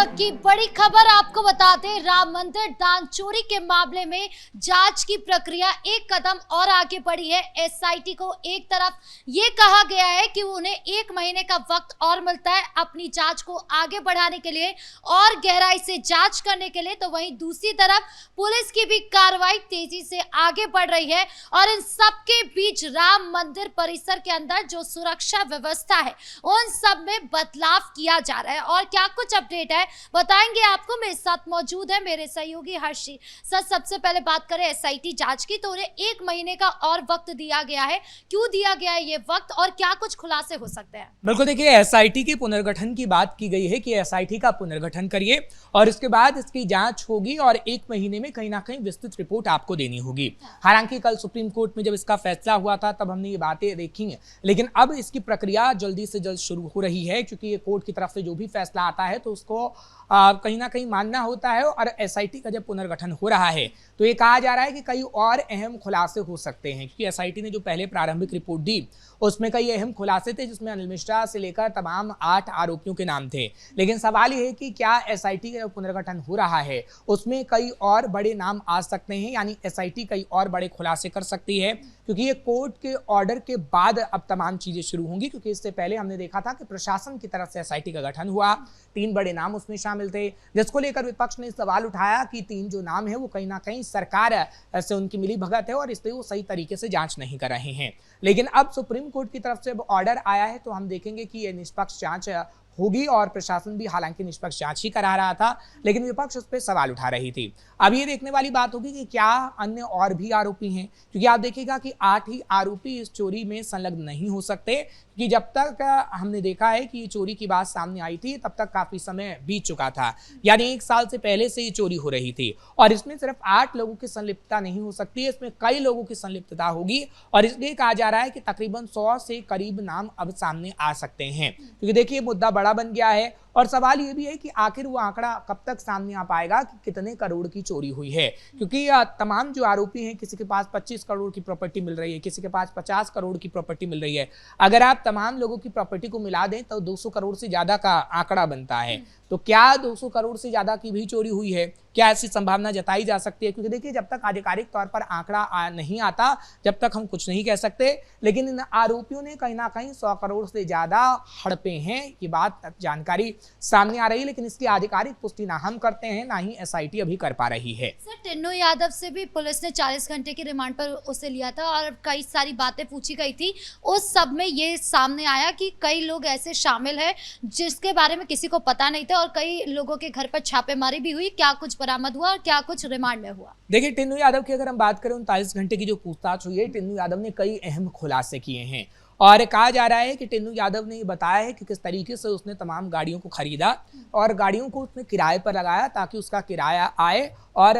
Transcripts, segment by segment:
वक्त की बड़ी खबर आपको बताते हैं, राम मंदिर दान चोरी के मामले में जांच की प्रक्रिया एक कदम और आगे बढ़ी है। एसआईटी को एक तरफ ये कहा गया है कि उन्हें 1 महीने का वक्त और मिलता है अपनी जांच को आगे बढ़ाने के लिए और गहराई से जांच करने के लिए, तो वहीं दूसरी तरफ पुलिस की भी कार्रवाई तेजी से आगे बढ़ रही है। और इन सबके बीच राम मंदिर परिसर के अंदर जो सुरक्षा व्यवस्था है उन सब में बदलाव किया जा रहा है। और क्या कुछ अपडेट है बताएंगे आपको। मेरे साथ मौजूद है मेरे सहयोगी हर्षी। सर, सबसे पहले बात करें एसआईटी जांच की, तो उन्हें 1 महीने का और वक्त दिया गया है। क्यों दिया गया है ये वक्त और क्या कुछ खुलासे हो सकते हैं? बिल्कुल, देखिए, एसआईटी के पुनर्गठन की बात की गई है कि एसआईटी का पुनर्गठन करिए और इसके बाद इसकी जांच होगी और 1 महीने में कहीं ना कहीं विस्तृत रिपोर्ट आपको देनी होगी। हालांकि कल सुप्रीम कोर्ट में जब इसका फैसला हुआ था तब हमने ये बातें देखी हैं, लेकिन अब इसकी प्रक्रिया जल्दी से जल्द शुरू हो रही है, क्योंकि ये कोर्ट की तरफ से जो भी फैसला आता है तो उसको कहीं ना कहीं मानना होता है। और एसआईटी का जब पुनर्गठन हो रहा है तो ये कहा जा रहा है कि कई और अहम खुलासे हो सकते हैं, क्योंकि एसआईटी ने जो पहले प्रारंभिक रिपोर्ट दी उसमें कई अहम खुलासे थे, जिसमें अनिल मिश्रा से लेकर तमाम 8 आरोपियों के नाम थे। लेकिन सवाल ये है कि क्या एसआईटी का पुनर्गठन हो रहा है उसमें कई और बड़े नाम आ सकते हैं, यानी एसआईटी कई और बड़े खुलासे कर सकती है, क्योंकि ये कोर्ट के ऑर्डर के बाद अब तमाम चीजें शुरू होंगी। क्योंकि इससे पहले हमने देखा था कि प्रशासन की तरफ से एसआईटी का गठन हुआ, 3 बड़े नाम उसमें शामिल थे, जिसको लेकर विपक्ष ने सवाल उठाया कि 3 जो नाम है वो कहीं ना कहीं सरकार से उनकी मिली भगत है और इसलिए वो सही तरीके से जांच नहीं कर रहे हैं। लेकिन अब सुप्रीम कोर्ट की तरफ से ऑर्डर आया है तो हम देखेंगे कि ये निष्पक्ष जांच होगी। और प्रशासन भी हालांकि निष्पक्ष जांच ही करा रहा था, लेकिन विपक्ष उस पर सवाल उठा रही थी। अब ये देखने वाली बात होगी कि क्या अन्य और भी आरोपी हैं, क्योंकि आप देखिएगा कि 8 ही आरोपी इस चोरी में संलग्न नहीं हो सकते, कि जब तक हमने देखा है कि ये चोरी की बात सामने आई थी तब तक काफी समय बीत चुका था, यानी 1 साल से पहले से ये चोरी हो रही थी। और इसमें सिर्फ 8 लोगों की संलिप्तता नहीं हो सकती है, इसमें कई लोगों की संलिप्तता होगी। और इसलिए कहा जा रहा है कि तकरीबन 100 से करीब नाम अब सामने आ सकते हैं, क्योंकि देखिए मुद्दा बड़ा बन गया है। और सवाल ये भी है कि आखिर वो आंकड़ा कब तक सामने आ पाएगा कि कितने करोड़ की चोरी हुई है, क्योंकि तमाम जो आरोपी हैं, किसी के पास 25 करोड़ की प्रॉपर्टी मिल रही है, किसी के पास 50 करोड़ की प्रॉपर्टी मिल रही है। अगर आप तमाम लोगों की प्रॉपर्टी को मिला दें तो 200 करोड़ से ज्यादा का आंकड़ा बनता है। तो क्या 200 करोड़ से ज्यादा की भी चोरी हुई है? क्या ऐसी संभावना जताई जा सकती है? क्योंकि देखिए, जब तक आधिकारिक तौर पर आंकड़ा नहीं आता जब तक हम कुछ नहीं कह सकते। लेकिन इन आरोपियों ने कहीं ना कहीं 100 करोड़ से ज्यादा हड़पे हैं, ये बात जानकारी सामने आ रही है, लेकिन इसकी आधिकारिक पुष्टि ना हम करते हैं ना ही एसआईटी अभी कर पा रही है। सर, टिन्नू यादव से भी पुलिस ने 40 घंटे की रिमांड पर उसे लिया था और कई सारी बातें पूछी गई थी। उस सब में ये सामने आया कि कई लोग ऐसे शामिल हैं जिसके बारे में किसी को पता नहीं था और कई लोगों के घर पर छापेमारी भी हुई। क्या कुछ बरामद हुआ और क्या कुछ रिमांड में हुआ? देखिए, टिन्नू यादव की अगर हम बात करें 39 घंटे की जो पूछताछ हुई है, टिन्नू यादव ने कई अहम खुलासे किए हैं। और कहा जा रहा है कि टिन्नू यादव ने बताया है कि किस तरीके से उसने तमाम गाड़ियों को खरीदा और गाड़ियों को उसने किराए पर लगाया ताकि उसका किराया आए और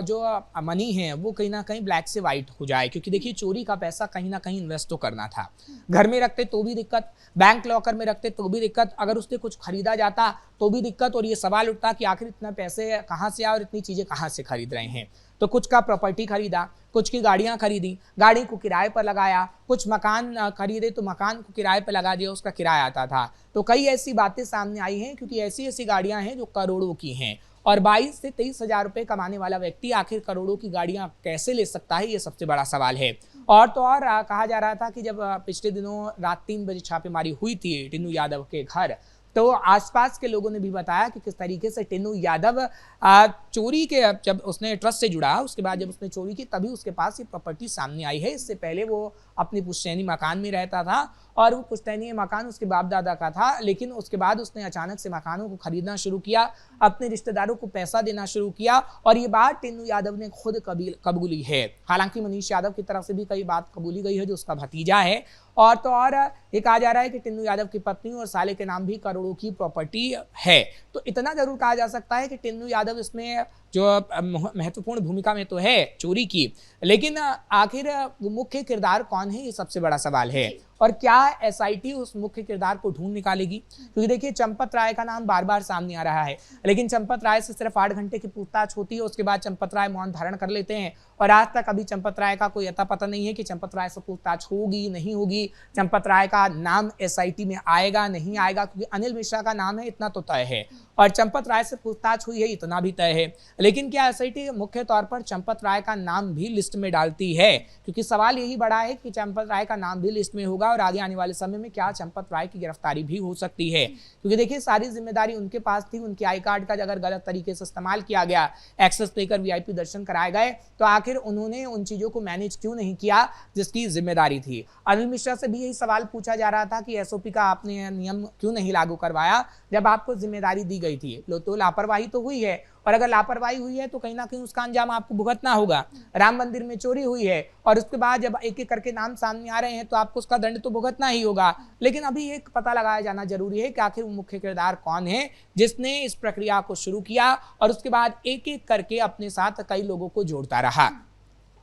जो मनी है वो कहीं ना कहीं ब्लैक से वाइट हो जाए। क्योंकि देखिए, चोरी का पैसा कहीं ना कहीं इन्वेस्ट तो करना था, घर में रखते तो भी दिक्कत, बैंक लॉकर में रखते तो भी दिक्कत, अगर उसने कुछ खरीदा जाता तो भी दिक्कत। और ये सवाल उठता कि आखिर इतना पैसे कहाँ से आए और इतनी चीजें कहाँ से खरीद रहे हैं। तो कुछ का प्रॉपर्टी खरीदा, कुछ की गाड़ियां खरीदी, गाड़ी को किराए पर लगाया, कुछ मकान खरीदे तो मकान को किराए पर लगा दिया, उसका किराया आता था। तो कई ऐसी बातें सामने आई हैं, क्योंकि ऐसी ऐसी गाड़ियां हैं जो करोड़ों की हैं। और 22 से 23 हजार रुपए कमाने वाला व्यक्ति आखिर करोड़ों की गाड़ियां कैसे ले सकता है, ये सबसे बड़ा सवाल है। और तो और कहा जा रहा था कि जब पिछले दिनों रात 3 बजे छापेमारी हुई थी टिन्नू यादव के घर, तो आसपास के लोगों ने भी बताया कि किस तरीके से टिन्नू यादव चोरी के जब उसने ट्रस्ट से जुड़ा, उसके बाद जब उसने चोरी की तभी उसके पास ये प्रॉपर्टी सामने आई है। इससे पहले वो अपनी पुश्तैनी मकान में रहता था और वो पुश्तैनी मकान उसके बाप दादा का था, लेकिन उसके बाद उसने अचानक से मकानों को खरीदना शुरू किया, अपने रिश्तेदारों को पैसा देना शुरू किया और ये बात टिन्नू यादव ने खुद कबूली है। हालांकि मनीष यादव की तरफ से भी कई बात कबूली गई है, जो उसका भतीजा है। और तो और ये कहा जा रहा है कि टिन्नू यादव की पत्नी और साले के नाम भी करोड़ों की प्रॉपर्टी है। तो इतना जरूर कहा जा सकता है कि टिन्नू यादव इसमें जो महत्वपूर्ण भूमिका में तो है चोरी की, लेकिन आखिर वो मुख्य किरदार कौन है, ये सबसे बड़ा सवाल है। और क्या एसआईटी उस मुख्य किरदार को ढूंढ निकालेगी? क्योंकि देखिए चंपत राय का नाम बार बार सामने आ रहा है, लेकिन चंपत राय से सिर्फ 8 घंटे की पूछताछ होती है, उसके बाद चंपत राय मौन धारण कर लेते हैं और आज तक अभी चंपत राय का कोई अता पता नहीं है कि चंपत राय से पूछताछ होगी नहीं होगी, चंपत राय का नाम एसआईटी में आएगा नहीं आएगा, क्योंकि अनिल मिश्रा का नाम है इतना तो तय है और चंपत राय से पूछताछ हुई है इतना भी तय है। लेकिन क्या एसआईटी मुख्य तौर पर चंपत राय का नाम भी लिस्ट में डालती है? क्योंकि सवाल यही बड़ा है कि चंपत राय का नाम भी लिस्ट में होगा और आगे आने वाले समय में क्या चंपत राय की गिरफ्तारी भी हो सकती है? क्योंकि देखिए सारी जिम्मेदारी उनके पास थी, उनके आई कार्ड का अगर गलत तरीके से इस्तेमाल किया गया, एक्सेस लेकर वीआईपी दर्शन कराए गए, तो आखिर उन्होंने उन चीजों को मैनेज क्यों नहीं किया जिसकी जिम्मेदारी थी? अनिल मिश्रा से भी यही सवाल पूछा जा रहा था कि एसओपी का आपने नियम क्यों नहीं लागू करवाया जब आपको जिम्मेदारी दी गई थी? तो लापरवाही तो हुई है, और अगर लापरवाही हुई है तो कहीं ना कहीं उसका अंजाम आपको भुगतना होगा। राम मंदिर में चोरी हुई है और उसके बाद जब एक एक करके नाम सामने आ रहे हैं तो आपको उसका दंड तो भुगतना ही होगा। लेकिन अभी एक पता लगाया जाना जरूरी है कि आखिर वो मुख्य किरदार कौन है जिसने इस प्रक्रिया को शुरू किया और उसके बाद एक एक करके अपने साथ कई लोगों को जोड़ता रहा।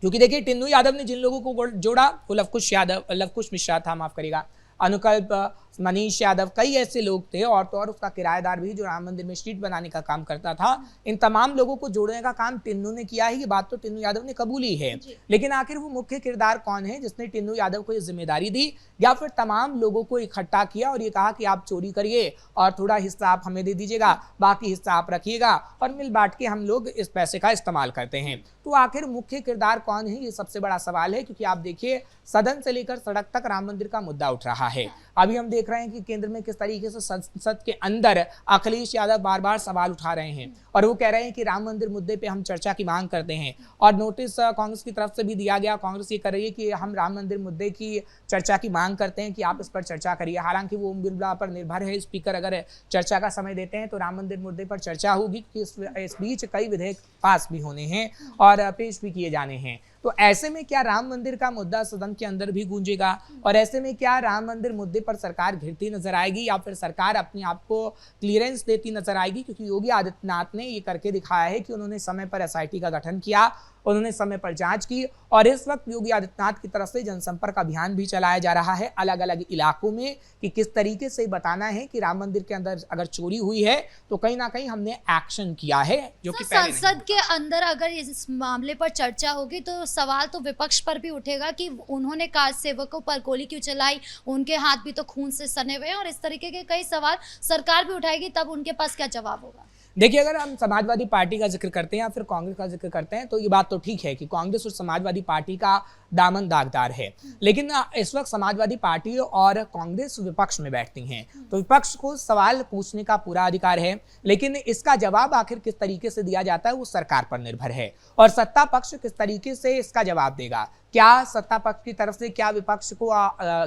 क्योंकि देखिए टिन्नू यादव ने जिन लोगों को जोड़ा वो लवकुश मिश्रा था, माफ करिएगा, अनुकल्प, मनीष यादव, कई ऐसे लोग थे और तो और उसका किराएदार भी जो राम मंदिर में स्ट्रीट बनाने का काम करता था। इन तमाम लोगों को जोड़ने का काम टिन्नू ने किया है, ये बात तो टिन्नू यादव ने कबूली है। लेकिन आखिर वो मुख्य किरदार कौन है जिसने टिन्नू यादव को ये जिम्मेदारी दी या फिर तमाम लोगों को इकट्ठा किया और ये कहा कि आप चोरी करिए और थोड़ा हिस्सा आप हमें दे दीजिएगा, बाकी हिस्सा आप रखिएगा और मिल बांट के हम लोग इस पैसे का इस्तेमाल करते हैं? तो आखिर मुख्य किरदार कौन है, ये सबसे बड़ा सवाल है। क्योंकि आप देखिए सदन से लेकर सड़क तक राम मंदिर का मुद्दा उठ रहा है। अभी हम देख रहे हैं कि केंद्र में किस तरीके से संसद के अंदर अखिलेश यादव बार बार सवाल उठा रहे हैं और वो कह रहे हैं कि राम मंदिर मुद्दे पे हम चर्चा की मांग करते हैं और नोटिस कांग्रेस की तरफ से भी दिया गया। कांग्रेस ये कर रही है कि हम राम मंदिर मुद्दे की चर्चा की मांग करते हैं कि आप इस पर चर्चा करिए। हालांकि वो ओम बिरला पर निर्भर है, स्पीकर अगर चर्चा का समय देते हैं तो राम मंदिर मुद्दे पर चर्चा होगी, क्योंकि इस बीच कई विधेयक पास भी होने हैं और पेश भी किए जाने हैं। तो ऐसे में क्या राम मंदिर का मुद्दा सदन के अंदर भी गूंजेगा और ऐसे में क्या राम मंदिर मुद्दे पर सरकार घिरती नजर आएगी या फिर सरकार अपने आप को क्लियरेंस देती नजर आएगी? क्योंकि योगी आदित्यनाथ ने ये करके दिखाया है कि उन्होंने समय पर एसआईटी का गठन किया, उन्होंने समय पर जांच की और इस वक्त योगी आदित्यनाथ की तरफ से जनसंपर्क अभियान भी चलाया जा रहा है अलग अलग इलाकों में कि किस तरीके से बताना है कि राम मंदिर के अंदर अगर चोरी हुई है तो कहीं ना कहीं हमने एक्शन किया है, जो कि संसद के अंदर अगर इस मामले पर चर्चा होगी तो सवाल तो विपक्ष पर भी उठेगा कि उन्होंने कार सेवकों पर गोली क्यों चलाई, उनके हाथ भी तो खून से सने हुए हैं और इस तरीके के कई सवाल सरकार भी उठाएगी, तब उनके पास क्या जवाब होगा? देखिए अगर हम समाजवादी पार्टी का जिक्र करते हैं या फिर कांग्रेस का जिक्र करते हैं तो ये बात तो ठीक है कि कांग्रेस और समाजवादी पार्टी का दामन दागदार है, लेकिन इस वक्त समाजवादी पार्टी और कांग्रेस विपक्ष में बैठती हैं तो विपक्ष को सवाल पूछने का पूरा अधिकार है, लेकिन इसका जवाब आखिर किस तरीके से दिया जाता है वो सरकार पर निर्भर है और सत्ता पक्ष किस तरीके से इसका जवाब देगा। क्या सत्ता पक्ष की तरफ से क्या विपक्ष को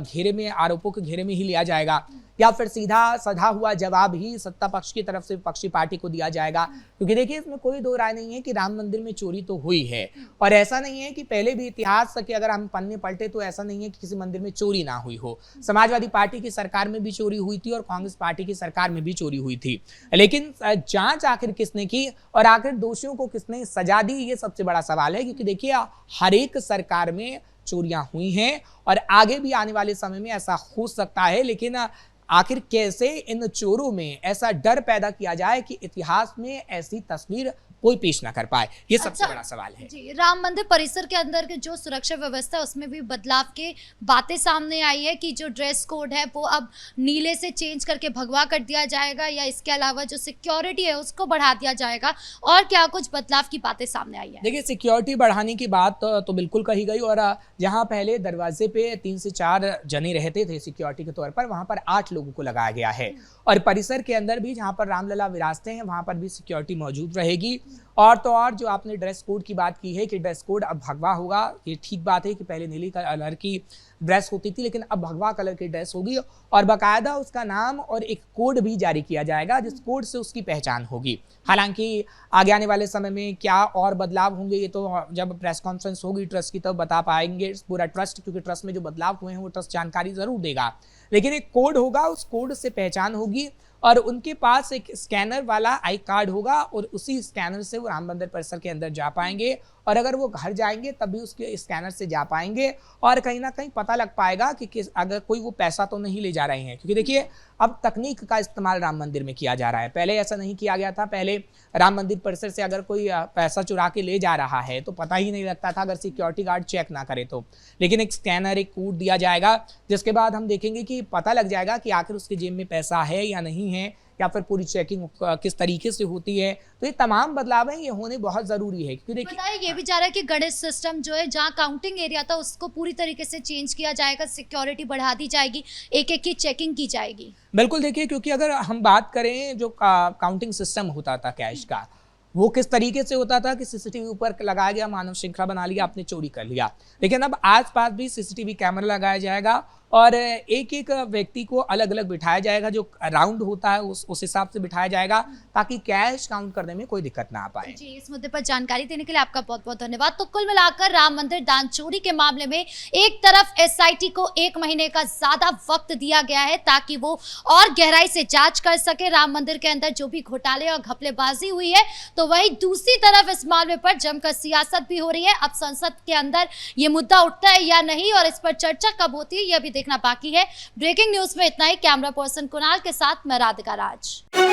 घेरे में, आरोपों के घेरे में ही लिया जाएगा या फिर सीधा सधा हुआ जवाब ही सत्ता पक्ष की तरफ से विपक्षी पार्टी को दिया जाएगा? क्योंकि देखिए इसमें कोई दो राय नहीं है कि राम मंदिर में चोरी तो हुई है और ऐसा नहीं है कि पहले भी इतिहास के अगर हम पन्ने पलटे तो ऐसा नहीं है कि किसी मंदिर में चोरी ना हुई हो। समाजवादी पार्टी की सरकार में भी चोरी हुई थी और कांग्रेस पार्टी की सरकार में भी चोरी हुई थी, लेकिन जांच आखिर किसने की और आखिर दोषियों को किसने सजा दी, ये सबसे बड़ा सवाल है। क्योंकि देखिए हर एक सरकार में चोरियां हुई हैं और आगे भी आने वाले समय में ऐसा हो सकता है, लेकिन आखिर कैसे इन चोरों में ऐसा डर पैदा किया जाए कि इतिहास में ऐसी तस्वीर कोई पेश ना कर पाए, ये सबसे बड़ा सवाल है। जी, राम मंदिर परिसर के अंदर के जो सुरक्षा व्यवस्था है उसमें भी बदलाव के बातें सामने आई है कि जो ड्रेस कोड है वो अब नीले से चेंज करके भगवा कर दिया जाएगा या इसके अलावा जो सिक्योरिटी है उसको बढ़ा दिया जाएगा, और क्या कुछ बदलाव की बातें सामने आई है? देखिए सिक्योरिटी बढ़ाने की बात तो बिल्कुल कही गई और जहां पहले दरवाजे पे 3 से 4 जने रहते थे सिक्योरिटी के तौर पर, वहां पर 8 लोगों को लगाया गया है और परिसर के अंदर भी जहां पर रामलला विराजते हैं वहां पर भी सिक्योरिटी मौजूद रहेगी। और तो और जो आपने ड्रेस कोड की बात की है कि ड्रेस कोड अब भगवा होगा, ये ठीक बात है कि पहले नीली कलर की ड्रेस होती थी लेकिन अब भगवा कलर की ड्रेस होगी और बाकायदा उसका नाम और एक कोड भी जारी किया जाएगा जिस कोड से उसकी पहचान होगी। हालांकि आगे आने वाले समय में क्या और बदलाव होंगे ये तो जब प्रेस कॉन्फ्रेंस होगी ट्रस्ट की तब बता पाएंगे पूरा ट्रस्ट, क्योंकि ट्रस्ट में जो बदलाव हुए हैं वो ट्रस्ट जानकारी जरूर देगा, लेकिन एक कोड होगा, उस कोड से पहचान होगी और उनके पास एक स्कैनर वाला आई कार्ड होगा और उसी स्कैनर से वो राम मंदिर परिसर के अंदर जा पाएंगे। और अगर वो घर जाएंगे तब भी उसके स्कैनर से जा पाएंगे और कहीं ना कहीं पता लग पाएगा कि अगर कोई वो पैसा तो नहीं ले जा रहे हैं, क्योंकि देखिए अब तकनीक का इस्तेमाल राम मंदिर में किया जा रहा है। पहले ऐसा नहीं किया गया था। पहले राम मंदिर परिसर से अगर कोई पैसा चुरा के ले जा रहा है तो पता ही नहीं लगता था अगर सिक्योरिटी गार्ड चेक ना करे तो। लेकिन एक स्कैनर, एक कोड दिया जाएगा जिसके बाद हम देखेंगे कि पता लग जाएगा कि आखिर उसके जेब में पैसा है या नहीं है, या फिर पूरी चेकिंग किस तरीके से होती है। तो ये तमाम बदलाव हैं, ये होने बहुत ज़रूरी है, क्योंकि देखिए बताया ये भी जा रहा है कि गणेश सिस्टम जो है जहाँ काउंटिंग एरिया था उसको पूरी तरीके से चेंज किया जाएगा, सिक्योरिटी बढ़ा दी जाएगी, एक एक की चेकिंग की जाएगी। बिल्कुल देखिए, क्योंकि अगर हम बात करें जो काउंटिंग सिस्टम होता था कैश का, वो किस तरीके से होता था कि सीसीटीवी ऊपर लगाया गया, मानव श्रृंखला बना लिया, आपने चोरी कर लिया। लेकिन अब आसपास भी सीसीटीवी कैमरा लगाया जाएगा और एक एक व्यक्ति को अलग अलग बिठाया जाएगा, जो राउंड होता है उस हिसाब से बिठाया जाएगा ताकि कैश काउंट करने में कोई दिक्कत ना आ पाए। जी, इस मुद्दे पर जानकारी देने के लिए आपका बहुत बहुत धन्यवाद। तो कुल मिलाकर राम मंदिर दान चोरी के मामले में एक तरफ एसआईटी को 1 महीने का ज्यादा वक्त दिया गया है ताकि वो और गहराई से जांच कर सके राम मंदिर के अंदर जो भी घोटाले और घपलेबाजी हुई है, तो वहीं दूसरी तरफ इस मामले पर जमकर सियासत भी हो रही है। अब संसद के अंदर ये मुद्दा उठता है या नहीं और इस पर चर्चा कब होती है यह भी देखना बाकी है। ब्रेकिंग न्यूज में इतना ही। कैमरा पर्सन कुणाल के साथ मैं राधिका राज।